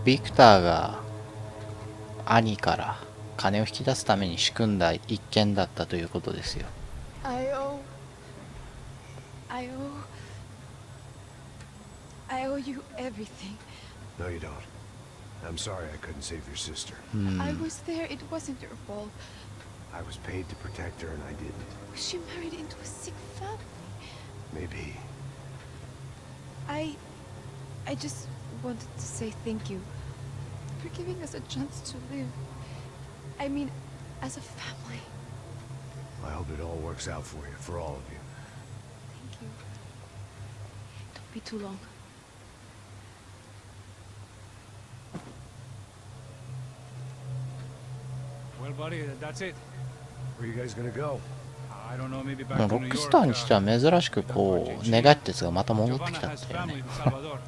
ビクターが兄から金を引き出すために仕組んだ一件だったということですよ。I owe you everything. No, you don't. I'm sorry I couldn't save your sister. I was there. It wasn't your fault. I was paid to protect her and I didn't. She married into a sick family. Maybe. I just wanted to say thank you for giving us a chance to live. I mean, as a family. I hope it all works out for you, for all of you. Thank you. Don't be too long. Well, buddy, that's it. Where are you guys gonna go? I don't know, maybe も back う to ロ New ックス York. ターにしては珍しくこう願いってやつがまた戻ってきた Giovanna っ has ていう family ね。 in Salvador.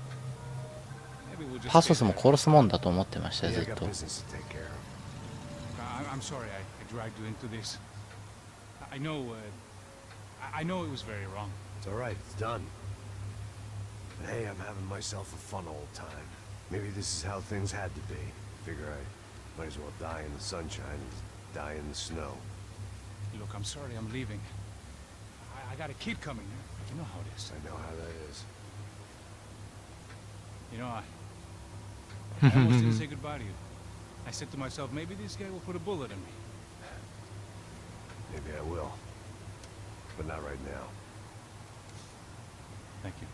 Maybe we'll just パソ stay スも there. 殺すもんだと思ってましたよ Yeah, ず I っ got と。 business to take care of. I'm sorry I dragged you into this. I know, I know it was very wrong. It's all right, it's done. But hey, I'm having myself a fun old time. Maybe this is how things had to be. Figure I might as well die in the sunshine as die in the snow. Look, I'm sorry I'm leaving. I got a kid coming. You know how it is. I know how that is. You know, I almost didn't say goodbye to you. I said to myself, maybe this guy will put a bullet in me. Maybe I will. But not right now. Thank you.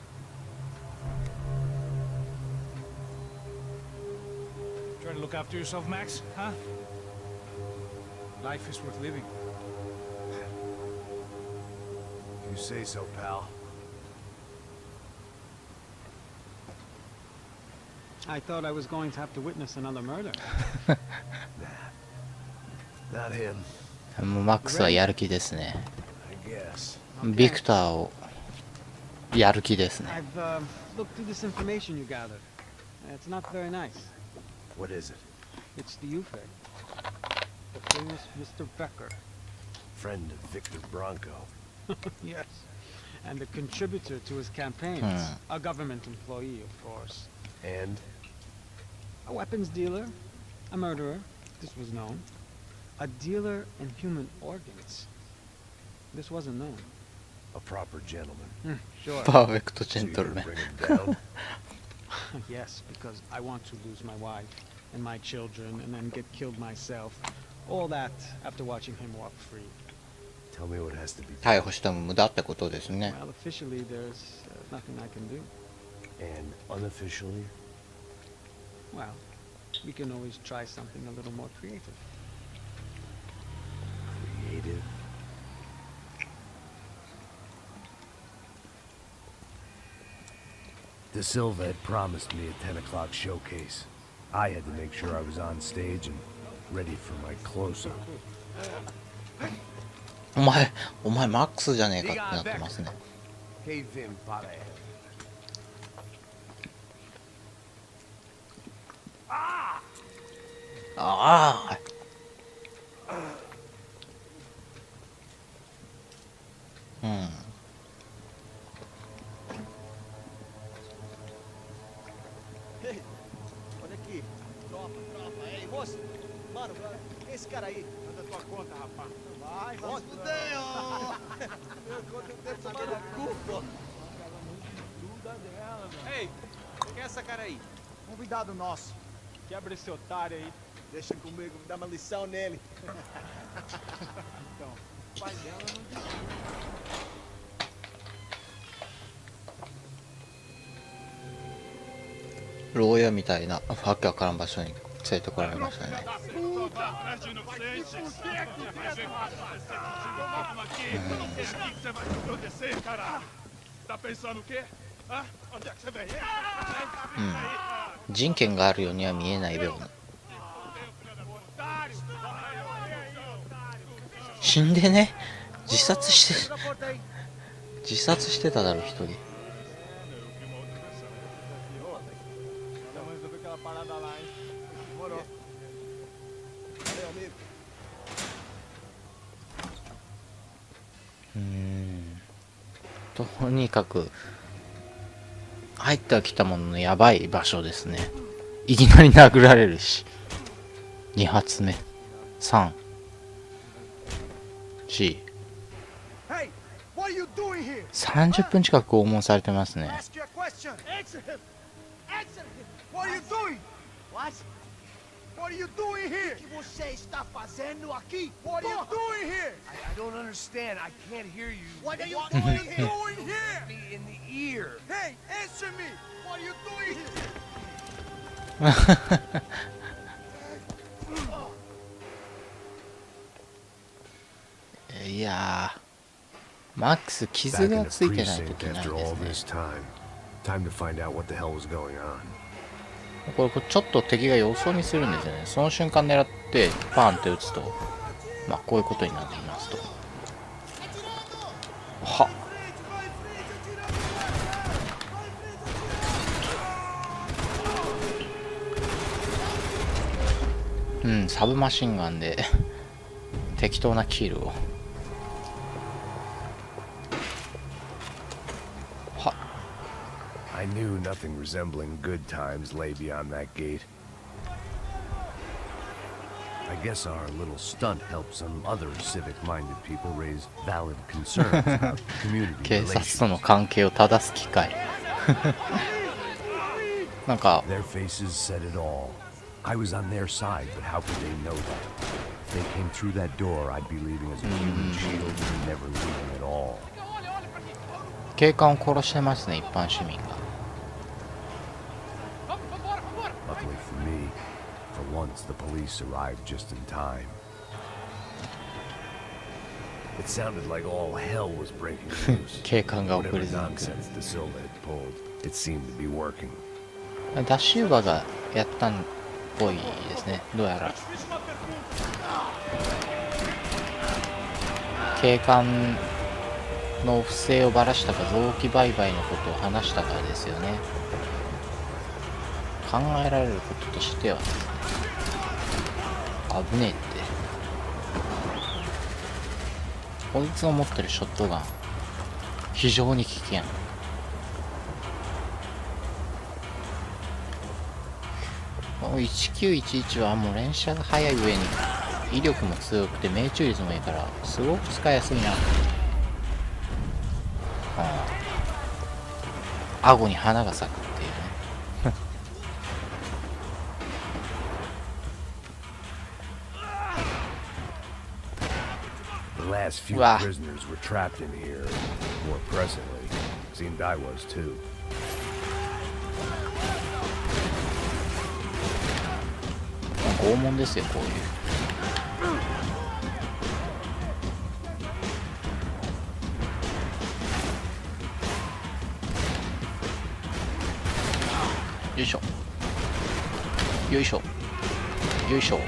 Try to look after yourself, Max, huh? Life is worth living. You say so, pal. I thought I was going to have to witness another murder. Not him, もうマックスはやる気ですね。 I guess. ビクターをやる気ですね。 I've looked through this information you gathered. It's not very nice. What is it? It's the UFA. The famous Mr. Becker. Friend of Victor Bronco. Yes. And a contributor to his campaigns. A government employee, of course. And? A weapons dealer. A murderer. This was known. A dealer in human organs. This wasn't known. A proper gentleman. Sure. パーフェクトジ So ェン you トル gonna メン。 bring him down? Yes, because I want to lose my wife and my children and then get killed myself. All that after watching him walk free. Tell me what has to be done. 逮捕しても無駄ってことですね。 Well, officially, there's nothing I can do. And unofficially? Well, we can always try something a little more creative. Creative? De Silva had promised me a 10 o'clock showcase. I had to make sure I was on stage and ready for my close-up. お前マックスじゃねえかってなってますね。 Cave in, para ele. ああ。うん。Olha aqui. Tropa, tropa. Ei, moço. Mano, esse cara aí. Manda tua conta, rapaz. Vai, vai. Fudeu! Eu conto o tempo tomando cu, pô. Ei, quem é essa cara aí? Convidado nosso. Quebra esse otário aí. Deixa comigo, me dá uma lição nele. Pai dela não disse. 牢屋みたいなわけわからん場所に連れてこられましたね。うん。人権があるようには見えないような。死んでね、自殺してただろ一人。 Resolveu aquela parada lá, hein? Demorou. Valeu, amigo. とにかく入ってはきたもののやばい場所ですね。いきなり殴られるし。2発目。3。4。Hey, what are you doing here? 30分近く拷問されてますね。 Ask you a question. Answer him! Answer him! What are you doing? What? What are you doing here? O que você está fazendo aqui? What are you Porra! doing here? I don't understand. I can't hear you. What are you What doing are you here? doing here? Me in the ear. Hey, answer me. What are you doing here? いやー、マックス傷 Back in が the ついてないとい precinct けない after で all す this ね。 time. Time to find out what the hell was going on. これちょっと敵が予想にするんですよね。その瞬間狙ってパーンって撃つと、まあこういうことになりますと。はっ。うん、サブマシンガンで適当なキルを。はっ。I knew nothing resembling good times lay beyond that gate. I guess our little stunt helped some other civic-minded people raise valid concerns about community 警察 relations. との関係を正す機会。なんか Their faces said it all. I was on their side, but how could they know that? If they came through that door, I'd be leaving as a human shield and never leaving at all. 警官を殺してますね、一般市民が。 Luckily for me, for once the police arrived just in time. It sounded like all hell was breaking loose. 警官が遅 Whatever れずに来 nonsense De Silva had pulled, it seemed to be working. る。ダッシューバーがやったっぽいですね、どうやら。警官の不正をばらしたか、臓器売買のことを話したかですよね。考えられることとしてはですね、危ねえって。こいつの持ってるショットガン非常に危険。この1911はもう連射が速い上に威力も強くて命中率もいいからすごく使いやすいな。顎に花が咲くっていうね。 The last few Wow. prisoners were trapped in here, more presently. Seemed I was too. 拷問ですよ、こういう。よいしょよいしょよいしょよ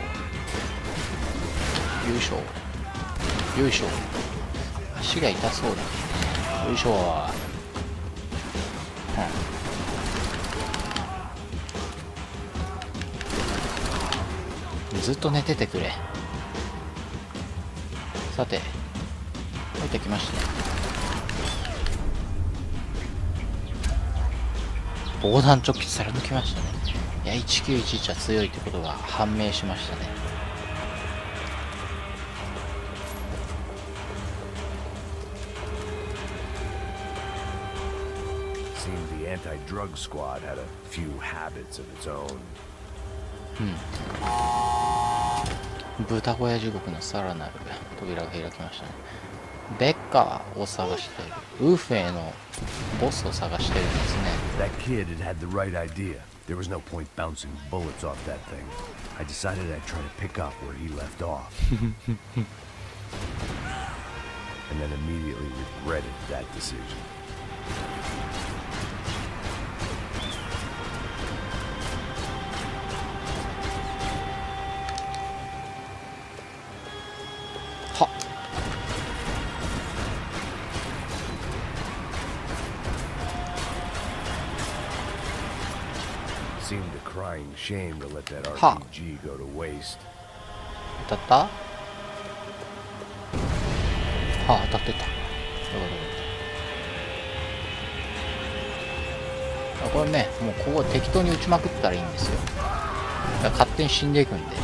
いしょよいしょ。足が痛そうだ。よいしょ。ずっと寝ててくれ。さて降りてきましたね。防弾チョッキ貫きましたね。いや1911は強いってことが判明しましたね。Seemed the anti-drug squad had a few habits of its own. 豚小屋地獄のさらなる扉が開きましたね。ベッカーを探している。ウーフェのボスを探してるんですね。 That kid had the right idea. There was no point bouncing bullets off that thing. I decided I'd try to pick up where he left off. And then immediately regretted that decision. はっ。 Seemed a crying shame to let that Huh. RPG go to waste. 当たった？はあ、当たってた。あ、これね、もうここ適当に撃ちまくったらいいんですよ。勝手に死んでいくんで。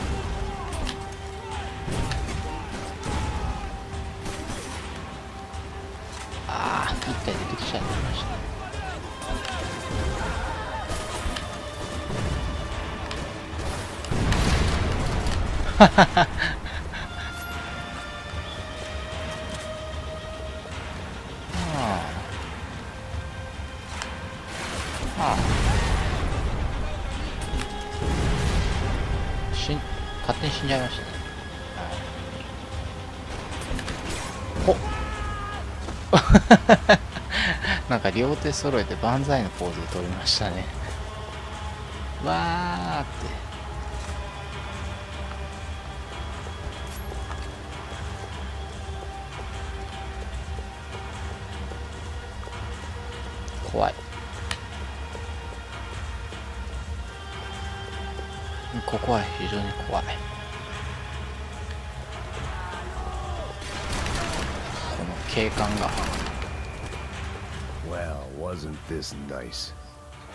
ああ、一体出てきちゃいましたね。ははは。勝手に死んじゃいましたね。ほっなんか両手揃えて万歳のポーズを取りましたね。わーって怖い。ここは非常に怖い。この景観が。Well, wasn't this nice?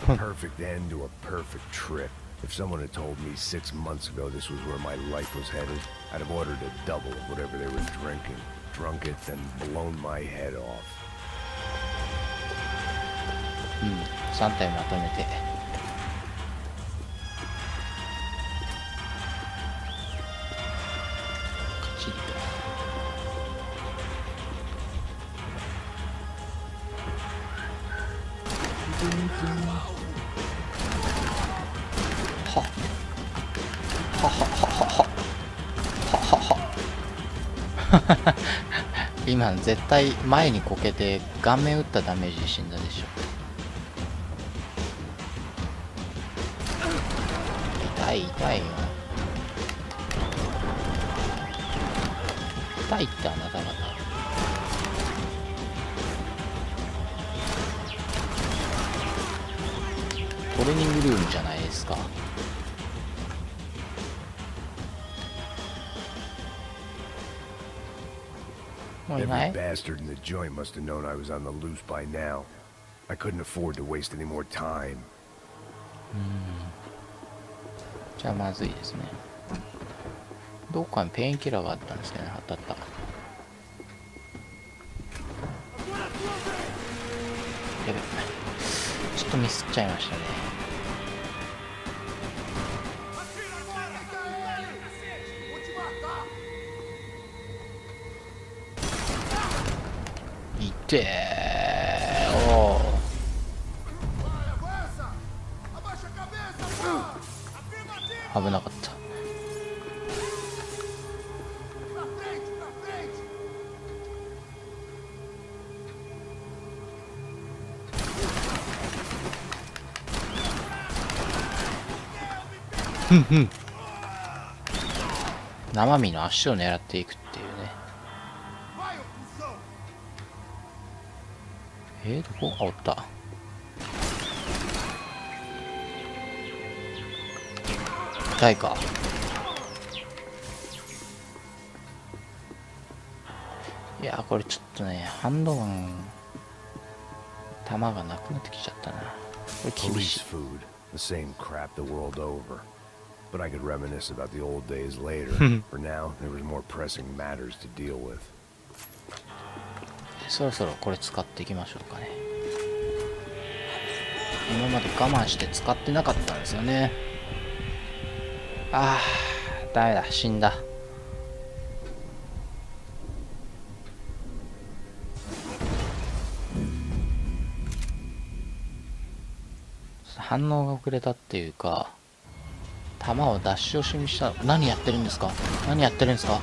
The perfect end to a perfect trip. If someone had told me 6 months ago this was where my life was headed, I'd have ordered a double of whatever they were drinking, drunk it, then blown my head off. 3体まとめて。カチリと。はははははは今絶対前にこけて顔面打ったダメージで死んだでしょ。痛い痛いよ。痛いってあなた方。トレーニングルームじゃないですか。もうい Every ない？ bastard in the joint must have known I was on the loose by now. I couldn't afford to waste any more time. じゃあまずいですね。どっかにペインキラーがあったんですけどね。あった。やべ、ちょっとミスっちゃいましたね。いてー。おー、危なかった。生身の足を狙っていくっていうね。どこ？あ、おった。痛いか。いやこれちょっとね、ハンドガン弾がなくなってきちゃったな。これ厳しい。 Police food, the same crap the world over. But I could reminisce about the old days later. For now, there was more pressing matters to deal with. そろそろこれ使っていきましょうかね。今まで我慢して使ってなかったんですよね。あー、ダメだ、死んだ。反応が遅れたっていうか、弾を出し惜しみした。何やってるんですか？何やってるんですか？